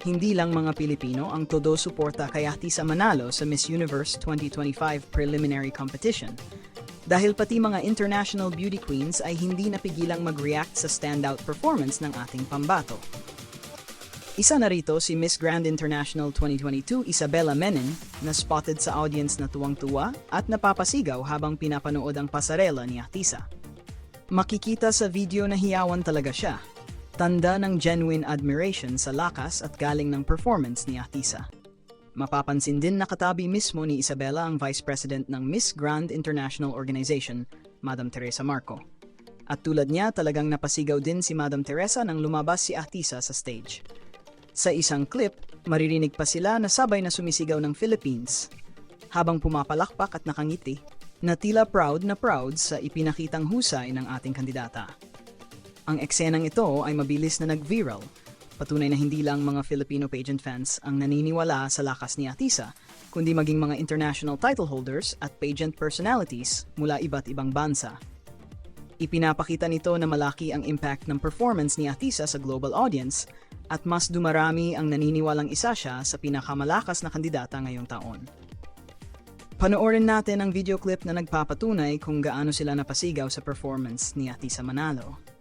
Hindi lang mga Pilipino ang todo suporta kay Atisa manalo sa Miss Universe 2025 preliminary competition. Dahil pati mga international beauty queens ay hindi napigilang mag-react sa standout performance ng ating pambato. Isa na rito si Miss Grand International 2022 Isabella Menin na spotted sa audience na tuwang-tuwa at napapasigaw habang pinapanood ang pasarela ni Atisa. Makikita sa video na hiyawan talaga siya, tanda ng genuine admiration sa lakas at galing ng performance ni Atisa. Mapapansin din na katabi mismo ni Isabella ang Vice President ng Miss Grand International Organization, Madam Teresa Marco. At tulad niya talagang napasigaw din si Madam Teresa nang lumabas si Atisa sa stage. Sa isang clip, maririnig pa sila na sabay na sumisigaw ng Philippines, habang pumapalakpak at nakangiti, na tila proud na proud sa ipinakitang husay ng ating kandidata. Ang eksenang ito ay mabilis na nag-viral, patunay na hindi lang mga Filipino pageant fans ang naniniwala sa lakas ni Atisa, kundi maging mga international title holders at pageant personalities mula iba't ibang bansa. Ipinapakita nito na malaki ang impact ng performance ni Atisa sa global audience at mas dumarami ang naniniwalang isa siya sa pinakamalakas na kandidata ngayong taon. Panoorin natin ang video clip na nagpapatunay kung gaano sila napasigaw sa performance ni Atisa manalo.